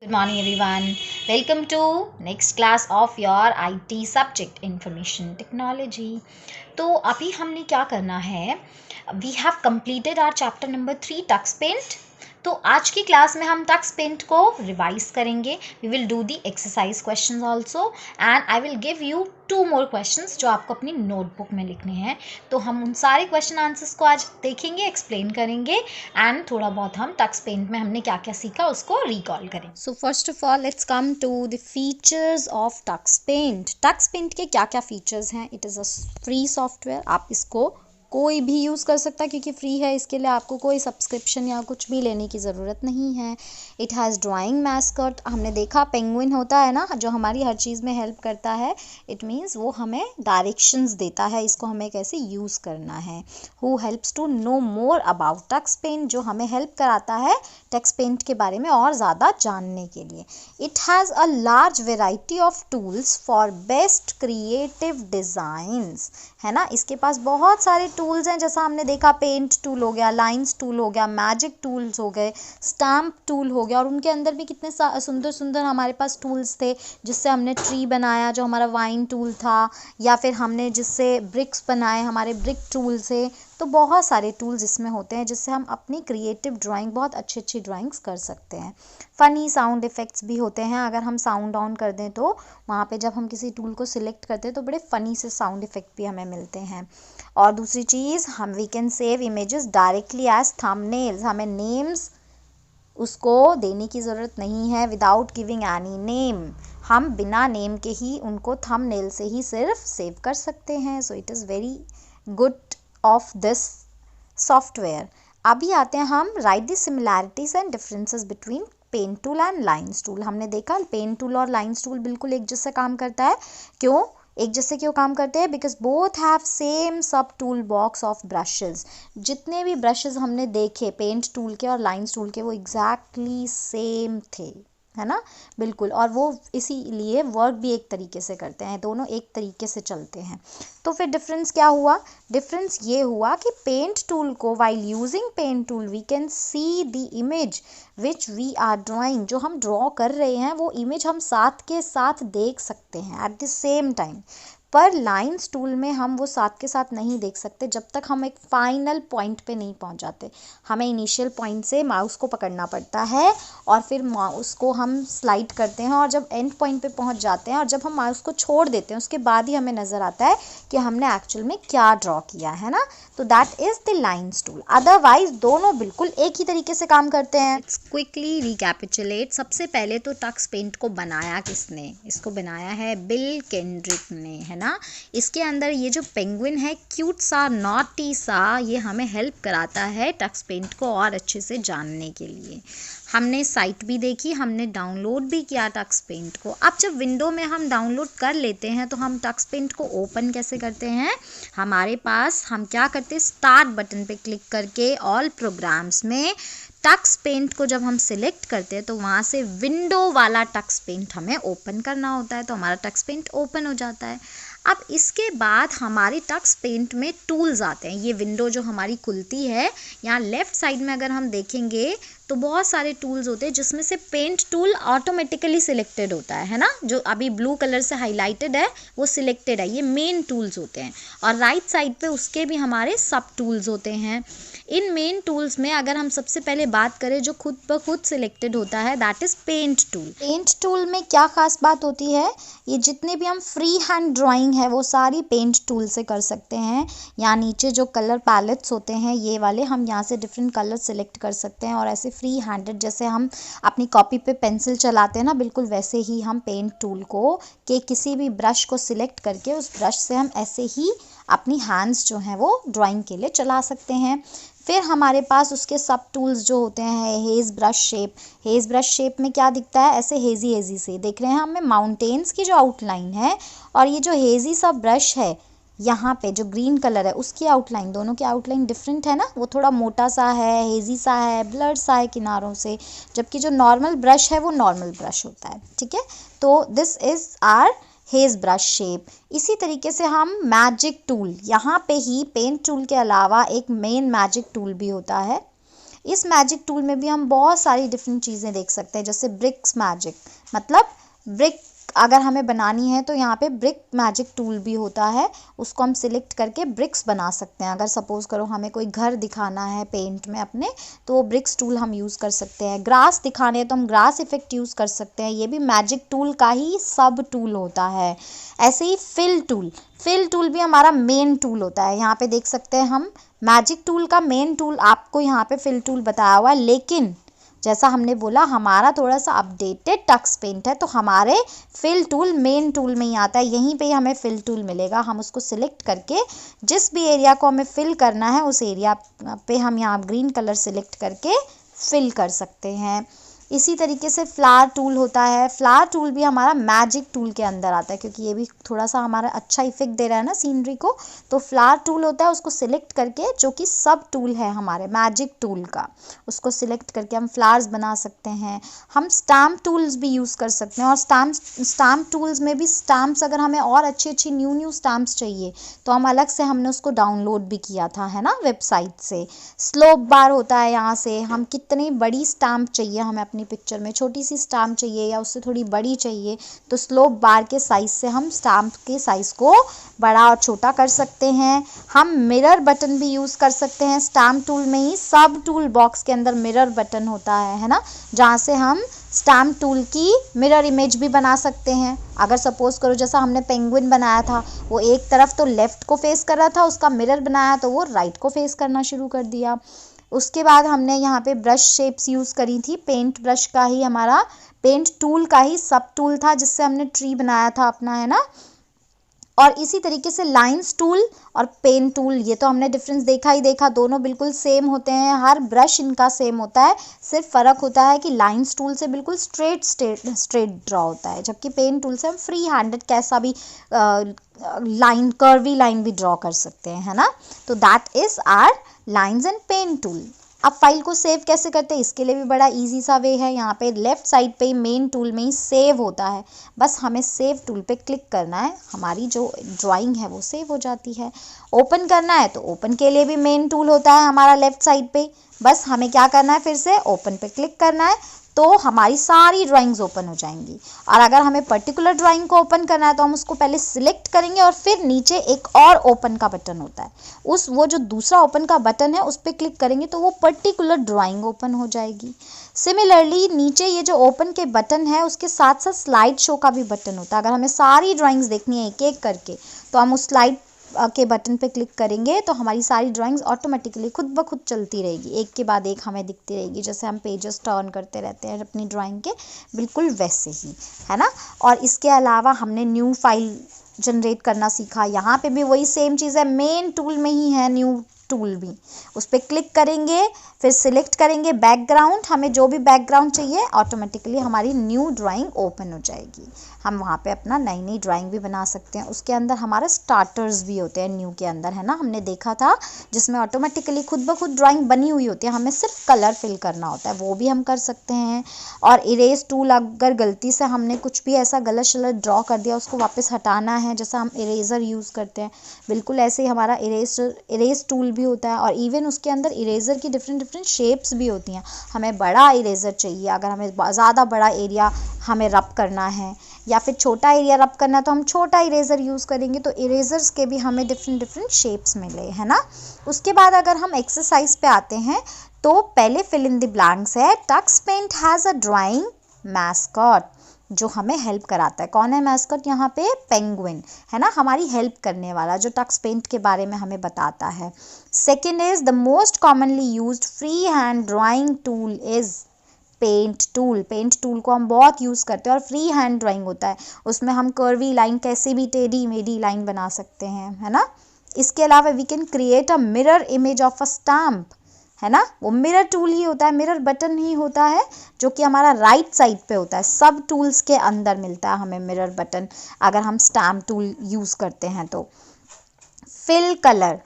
Good morning everyone. Welcome to next class of your IT subject Information Technology. तो अभी हमने क्या करना है, we have completed our chapter number 3 Tux Paint. तो आज की क्लास में हम टक्स पेंट को रिवाइज करेंगे. We will do the exercise questions also and I will give you 2 more questions जो आपको अपनी नोटबुक में लिखने हैं. तो हम उन सारे क्वेश्चन आंसर्स को आज देखेंगे, एक्सप्लेन करेंगे एंड थोड़ा बहुत हम टक्स पेंट में हमने क्या क्या सीखा उसको रिकॉल करें. So first of all let's come to the features of Tux Paint. Tux Paint के क्या क्या फीचर्स हैं. It is a free software. आप इसको कोई भी यूज़ कर सकता है क्योंकि फ्री है. इसके लिए आपको कोई सब्सक्रिप्शन या कुछ भी लेने की ज़रूरत नहीं है. It has drawing mascot. हमने देखा पेंगुइन होता है ना, जो हमारी हर चीज़ में हेल्प करता है. इट मीन्स वो हमें डायरेक्शंस देता है, इसको हमें कैसे यूज़ करना है. Who helps to know more about Tux Paint, जो हमें हेल्प कराता है टक्स पेंट के बारे में और ज़्यादा जानने के लिए. It has a large variety of tools for best creative designs, है ना. इसके पास बहुत सारे टूल्स हैं, जैसा हमने देखा पेंट टूल हो गया, लाइंस टूल हो गया, मैजिक टूल्स हो गए, स्टैम्प टूल हो गया. और उनके अंदर भी कितने सुंदर सुंदर हमारे पास टूल्स थे, जिससे हमने ट्री बनाया जो हमारा वाइन टूल था, या फिर हमने जिससे ब्रिक्स बनाए हमारे ब्रिक टूल से. तो बहुत सारे टूल्स इसमें होते हैं जिससे हम अपनी क्रिएटिव ड्राइंग, बहुत अच्छी अच्छी ड्राइंग्स कर सकते हैं. फ़नी साउंड इफ़ेक्ट्स भी होते हैं. अगर हम साउंड ऑन कर दें तो वहाँ पे जब हम किसी टूल को सिलेक्ट करते हैं तो बड़े फ़नी से साउंड इफ़ेक्ट भी हमें मिलते हैं. और दूसरी चीज़, हम we can save images directly as thumbnails. हमें नेम्स उसको देने की ज़रूरत नहीं है. विदाउट गिविंग एनी नेम, हम बिना नेम के ही उनको थंबनेल से ही सिर्फ सेव कर सकते हैं. So it is very good of this software. अभी आते हैं हम right the similarities and differences between paint tool and lines tool. हमने देखा पेंट टूल और लाइंस टूल बिल्कुल एक जैसे काम करता है. क्यों एक जैसे क्यों काम करते हैं? बिकॉज बोथ हैव सेम सब टूल बॉक्स ऑफ ब्रशेस. जितने भी ब्रशेस हमने देखे पेंट टूल के और लाइंस टूल के, वो एग्जैक्टली सेम थे, है ना, बिल्कुल. और वो इसीलिए वर्क भी एक तरीके से करते हैं, दोनों एक तरीके से चलते हैं. तो फिर डिफरेंस क्या हुआ? डिफरेंस ये हुआ कि पेंट टूल को while using paint tool we can see the image which we are drawing. जो हम ड्रॉ कर रहे हैं वो इमेज हम साथ के साथ देख सकते हैं एट द सेम टाइम. पर लाइंस टूल में हम वो साथ के साथ नहीं देख सकते जब तक हम एक फाइनल पॉइंट पे नहीं पहुंच जाते. हमें इनिशियल पॉइंट से माउस को पकड़ना पड़ता है और फिर माउस को हम स्लाइड करते हैं, और जब एंड पॉइंट पे पहुंच जाते हैं और जब हम माउस को छोड़ देते हैं उसके बाद ही हमें नज़र आता है कि हमने एक्चुअल में क्या ड्रॉ किया है ना. तो that is the lines tool. Otherwise दोनों बिल्कुल एक ही तरीके से काम करते हैं. Let's quickly recapitulate. सबसे पहले तो टक्स पेंट को बनाया किसने? इसको बनाया है बिल केंड्रिक ने, है ना. इसके अंदर ये जो पेंगुइन है, क्यूट सा नॉटी सा, ये हमें हेल्प कराता है टक्स पेंट को और अच्छे से जानने के लिए. हमने साइट भी देखी, हमने डाउनलोड भी किया टक्स पेंट को. अब जब विंडो में हम डाउनलोड कर लेते हैं तो हम टक्स पेंट को ओपन कैसे करते हैं? हमारे पास हम क्या करते हैं, स्टार्ट बटन पे क्लिक करके ऑल प्रोग्राम्स में टक्स पेंट को जब हम सिलेक्ट करते हैं तो वहाँ से विंडो वाला टक्स पेंट हमें ओपन करना होता है. तो हमारा टक्स पेंट ओपन हो जाता है. अब इसके बाद हमारी टक्स पेंट में टूल्स आते हैं. ये विंडो जो हमारी खुलती है, यहाँ लेफ़्ट साइड में अगर हम देखेंगे तो बहुत सारे टूल्स होते हैं जिसमें से पेंट टूल ऑटोमेटिकली सिलेक्टेड होता है ना. जो अभी ब्लू कलर से हाईलाइटेड है वो सिलेक्टेड है, ये मेन टूल्स होते हैं. और राइट साइड पे उसके भी हमारे सब टूल्स होते हैं. इन मेन टूल्स में अगर हम सबसे पहले बात करें जो खुद ब खुद सिलेक्टेड होता है, that is paint tool. Paint tool में क्या खास बात होती है? ये जितने भी हम फ्री हैंड ड्राइंग है वो सारी पेंट टूल से कर सकते हैं. यहाँ नीचे जो कलर पैलेट्स होते हैं ये वाले, हम यहाँ से डिफरेंट कलर सिलेक्ट कर सकते हैं. और ऐसे फ्री हैंडेड जैसे हम अपनी कॉपी पे पेंसिल चलाते हैं ना, बिल्कुल वैसे ही हम पेंट टूल को के किसी भी ब्रश को सिलेक्ट करके उस ब्रश से हम ऐसे ही अपनी हैंड्स जो हैं वो ड्राइंग के लिए चला सकते हैं. फिर हमारे पास उसके सब टूल्स जो होते हैं, has brush shape. Has brush shape में क्या दिखता है? ऐसे हेज़ी हेज़ी से देख रहे हैं हमें माउंटेन्स की जो आउटलाइन है, और ये जो हेज़ी सा ब्रश है यहाँ पे जो ग्रीन कलर है उसकी आउटलाइन, दोनों की आउटलाइन डिफरेंट है ना. वो थोड़ा मोटा सा है, हेज़ी सा है, ब्लर सा है किनारों से, जबकि जो नॉर्मल ब्रश है वो नॉर्मल ब्रश होता है. ठीक है, तो this is our has brush shape. इसी तरीके से हम मैजिक टूल, यहाँ पे ही पेंट टूल के अलावा एक मेन मैजिक टूल भी होता है. इस मैजिक टूल में भी हम बहुत सारी डिफरेंट चीज़ें देख सकते हैं, जैसे ब्रिक्स मैजिक, मतलब ब्रिक अगर हमें बनानी है तो यहाँ पे ब्रिक मैजिक टूल भी होता है, उसको हम सिलेक्ट करके ब्रिक्स बना सकते हैं। अगर सपोज करो हमें कोई घर दिखाना है पेंट में अपने, तो वो ब्रिक्स टूल हम यूज़ कर सकते हैं। ग्रास दिखाने हैं तो हम ग्रास इफेक्ट यूज़ कर सकते हैं, ये भी मैजिक टूल का ही सब टूल होता है। ऐसे ही फिल टूल भी हमारा मेन टूल होता है। यहाँ पे देख सकते हैं हम मैजिक टूल का मेन टूल आपको यहाँ पे फिल टूल बताया हुआ है, लेकिन जैसा हमने बोला हमारा थोड़ा सा अपडेटेड टक्स पेंट है, तो हमारे फिल टूल मेन टूल में ही आता है। यहीं पे हमें फिल टूल मिलेगा, हम उसको सिलेक्ट करके जिस भी एरिया को हमें फिल करना है उस एरिया पे हम यहाँ ग्रीन कलर सिलेक्ट करके फिल कर सकते हैं। इसी तरीके से फ्लावर टूल होता है। फ्लावर टूल भी हमारा मैजिक टूल के अंदर आता है, क्योंकि ये भी थोड़ा सा हमारा अच्छा इफेक्ट दे रहा है ना सीनरी को। तो फ्लावर टूल होता है, उसको सिलेक्ट करके, जो कि सब टूल है हमारे मैजिक टूल का, उसको सिलेक्ट करके हम फ्लावर्स बना सकते हैं। हम स्टैम्प टूल्स भी यूज़ कर सकते हैं, और स्टैम्प टूल्स में भी स्टैम्प्स अगर हमें और अच्छी न्यू स्टैम्प्स चाहिए तो हम अलग से हमने उसको डाउनलोड भी किया था, है ना, वेबसाइट से। स्लोप बार होता है, यहाँ से हम कितनी बड़ी स्टैम्प चाहिए हमें अपनी पिक्चर में, छोटी सी स्टैम्प चाहिए या उससे थोड़ी बड़ी चाहिए, तो स्लोप बार के साइज से हम स्टैम्प के साइज को बड़ा और छोटा कर सकते हैं। हम मिरर बटन भी यूज़ कर सकते हैं। स्टैम्प टूल में ही सब टूल बॉक्स के अंदर मिरर बटन होता है ना, जहाँ से हम स्टैम्प टूल की मिरर इमेज भी बना सकते हैं। अगर सपोज करो जैसा हमने पेंगुइन बनाया था, वो एक तरफ तो लेफ़्ट को फेस कर रहा था, उसका मिरर बनाया तो वो राइट को फेस करना शुरू कर दिया। उसके बाद हमने यहाँ पे ब्रश शेप्स यूज़ करी थी। पेंट ब्रश का ही हमारा, पेंट टूल का ही सब टूल था जिससे हमने ट्री बनाया था अपना, है ना। और इसी तरीके से लाइंस टूल और पेन टूल, ये तो हमने डिफरेंस देखा ही देखा, दोनों बिल्कुल सेम होते हैं, हर ब्रश इनका सेम होता है। सिर्फ फ़र्क होता है कि लाइंस टूल से बिल्कुल स्ट्रेट ड्रॉ होता है, जबकि पेन टूल से हम फ्री हैंडेड कैसा भी लाइन, कर्वी लाइन भी ड्रॉ कर सकते हैं, है ना। तो that is our lines and pen tool. अब फाइल को सेव कैसे करते हैं, इसके लिए भी बड़ा इजी सा वे है। यहाँ पे लेफ्ट साइड पे मेन टूल में ही सेव होता है, बस हमें सेव टूल पे क्लिक करना है, हमारी जो ड्राइंग है वो सेव हो जाती है। ओपन करना है तो ओपन के लिए भी मेन टूल होता है हमारा लेफ्ट साइड पे, बस हमें क्या करना है, फिर से ओपन पे क्लिक करना है तो हमारी सारी ड्राइंग्स ओपन हो जाएंगी। और अगर हमें पर्टिकुलर ड्राइंग को ओपन करना है तो हम उसको पहले सिलेक्ट करेंगे और फिर नीचे एक और ओपन का बटन होता है, वो जो दूसरा ओपन का बटन है उस पर क्लिक करेंगे तो वो पर्टिकुलर ड्राइंग ओपन हो जाएगी। सिमिलरली नीचे ये जो ओपन के बटन है उसके साथ साथ स्लाइड शो का भी बटन होता है। अगर हमें सारी ड्राइंग्स देखनी है एक एक करके तो हम उस स्लाइड के बटन पे क्लिक करेंगे तो हमारी सारी ड्राइंग्स ऑटोमेटिकली खुद ब खुद चलती रहेगी, एक के बाद एक हमें दिखती रहेगी, जैसे हम पेजेस टर्न करते रहते हैं अपनी ड्राइंग के, बिल्कुल वैसे ही, है ना। और इसके अलावा हमने न्यू फाइल जनरेट करना सीखा। यहाँ पे भी वही सेम चीज़ है, मेन टूल में ही है न्यू टूल भी, उस पर क्लिक करेंगे, फिर सिलेक्ट करेंगे बैकग्राउंड, हमें जो भी बैकग्राउंड चाहिए ऑटोमेटिकली हमारी न्यू ड्राइंग ओपन हो जाएगी। हम वहाँ पे अपना नई ड्राइंग भी बना सकते हैं। उसके अंदर हमारे स्टार्टर्स भी होते हैं न्यू के अंदर, है ना, हमने देखा था, जिसमें ऑटोमेटिकली खुद ब खुद ड्राइंग बनी हुई होती है, हमें सिर्फ कलर फिल करना होता है, वो भी हम कर सकते हैं। और इरेज टूल, अगर गलती से हमने कुछ भी ऐसा गलत शलत ड्रॉ कर दिया उसको वापस हटाना है, जैसा हम इरेज़र यूज़ करते हैं, बिल्कुल ऐसे ही हमारा इरेज टूल भी होता है। और इवन उसके अंदर इरेज़र की डिफरेंट शेप्स भी होती हैं। हमें बड़ा इरेज़र चाहिए, अगर हमें ज़्यादा बड़ा एरिया हमें रब करना है या फिर छोटा एरिया रब करना है तो हम छोटा इरेज़र यूज़ करेंगे। तो इरेज़र्स के भी हमें डिफरेंट शेप्स मिले, है ना। उसके बाद अगर हम एक्सरसाइज पे आते हैं तो पहले फिल इन द ब्लैंक्स है। Tux Paint has a drawing mascot, जो हमें हेल्प कराता है। कौन है मैस्कॉट यहाँ पे? पेंगुइन, है ना, हमारी हेल्प करने वाला, जो टक्स पेंट के बारे में हमें बताता है। Second is the most commonly used free hand drawing tool is paint tool. Paint tool को हम बहुत यूज़ करते हैं और फ्री हैंड ड्राइंग होता है, उसमें हम कर्वी लाइन, कैसे भी टेढ़ी मेढ़ी लाइन बना सकते हैं, है ना। इसके अलावा we can create a mirror image of a stamp, है ना, वो मिरर टूल ही होता है, मिरर बटन ही होता है, जो कि हमारा राइट साइड पे होता है। सब टूल्स के अंदर मिलता है हमें मिरर बटन, अगर हम स्टैम्प टूल यूज़ करते हैं तो। Fill colour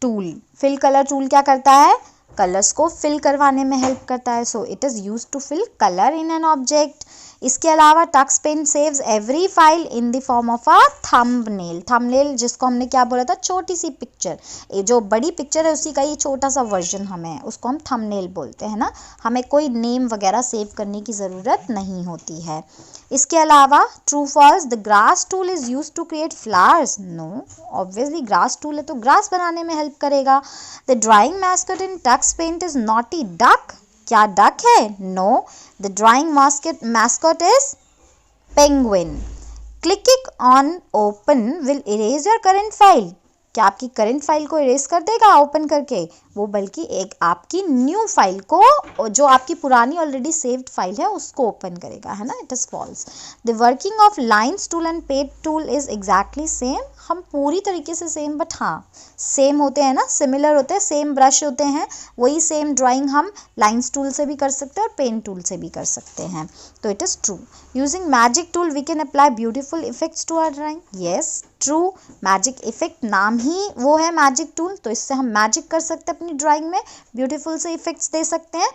tool, fill colour tool क्या करता है? कलर्स को फिल करवाने में हेल्प करता है। So it is use to fill colour in an object. इसके अलावा Tux Paint saves every file in the form of a thumbnail. Thumbnail जिसको हमने क्या बोला था, छोटी सी पिक्चर, ये जो बड़ी पिक्चर है उसी का ये छोटा सा वर्जन हमें, उसको हम थंबनेल बोलते हैं ना। हमें कोई नेम वगैरह सेव करने की ज़रूरत नहीं होती है। इसके अलावा true false, the grass tool is use to create flowers. No, obviously grass tool है तो ग्रास बनाने में हेल्प करेगा। The drawing mascot in Tux Paint is naughty duck. क्या डक है? No, the drawing mascot is penguin. Clicking on open will erase your current file. क्या आपकी current file को इरेज कर देगा ओपन करके? वो बल्कि एक आपकी न्यू फाइल को, जो आपकी पुरानी ऑलरेडी सेव्ड फाइल है उसको ओपन करेगा, है ना। It is false. The working of lines tool and paint tool is exactly same. हम पूरी तरीके से सेम, बट हाँ सेम होते हैं ना, सिमिलर होते हैं, सेम ब्रश होते हैं, वही सेम ड्राइंग हम लाइन्स टूल से भी कर सकते हैं और पेन टूल से भी कर सकते हैं। तो it is true. Using magic tool we can apply beautiful effects to our drawing. Yes true, magic effect नाम ही वो है मैजिक टूल, तो इससे हम मैजिक कर सकते हैं अपनी ड्राइंग में, ब्यूटीफुल से इफेक्ट्स दे सकते हैं।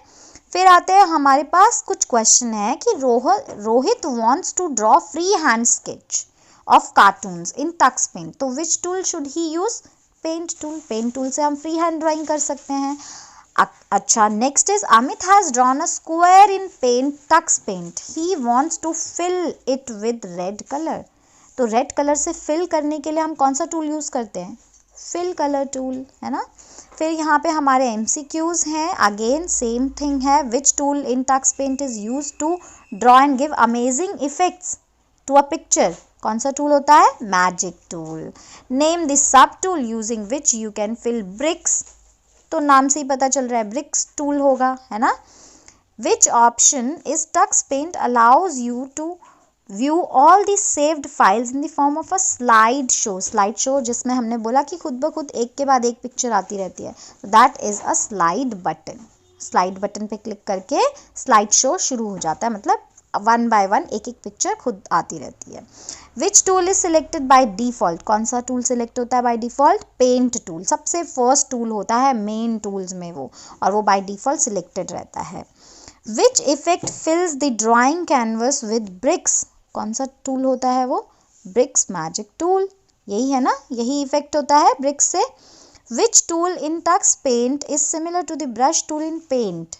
फिर आते हैं हमारे पास कुछ क्वेश्चन है कि Rohit wants to draw free hand sketch of cartoons in Tux Paint, तो which tool should he use? Paint tool. Paint tool से हम फ्री हैंड ड्राइंग कर सकते हैं। अच्छा, next is Amit has drawn a square in paint Tux Paint, he wants to fill it with red colour. तो red colour से fill करने के लिए हम कौन सा टूल यूज करते हैं? फिल कलर टूल, है ना। फिर यहाँ पे हमारे MCQs हैं, अगेन सेम थिंग है। Which tool in Tux Paint is use to draw and give amazing effects to a picture? कौन सा टूल होता है? Magic tool. Name the sub tool using which you can fill bricks, तो नाम से ही पता चल रहा है ब्रिक्स टूल होगा, है ना। Which option is Tux Paint allows you to view all the saved files in the form of a slide show. Slide show जिसमें हमने बोला कि खुद ब खुद एक के बाद एक पिक्चर आती रहती है, that is a slide button. Slide button पे क्लिक करके स्लाइड शो शुरू हो जाता है, मतलब वन बाय वन एक एक पिक्चर खुद आती रहती है। Which tool is selected by default? कौन सा टूल सिलेक्ट होता है बाय डिफॉल्ट? Paint tool. सबसे फर्स्ट टूल होता है मेन टूल्स में वो, और वो बाय डिफॉल्ट सिलेक्टेड रहता है। Which effect fills the drawing canvas with bricks? कौन सा टूल होता है वो? ब्रिक्स मैजिक टूल, यही है ना, यही इफेक्ट होता है ब्रिक्स से। Which tool in Tux Paint is similar to the brush tool in paint?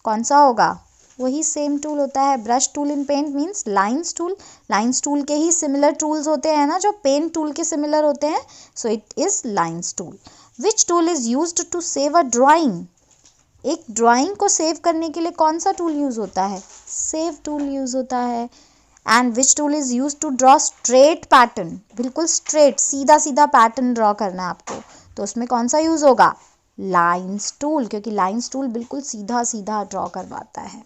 कौन सा होगा? वही सेम टूल होता है। Brush tool in paint means lines tool. Lines tool के ही सिमिलर टूल्स होते हैं ना जो पेंट टूल के सिमिलर होते हैं, so it is lines tool. Which tool is used to save a drawing? एक ड्राइंग को सेव करने के लिए कौन सा टूल यूज होता है? सेव टूल यूज होता है। And which tool is use to draw straight pattern? बिल्कुल स्ट्रेट सीधा सीधा पैटर्न ड्रॉ करना है आपको, तो उसमें कौन सा यूज होगा? लाइन्स टूल, क्योंकि लाइन्स टूल बिल्कुल सीधा सीधा ड्रॉ करवाता है।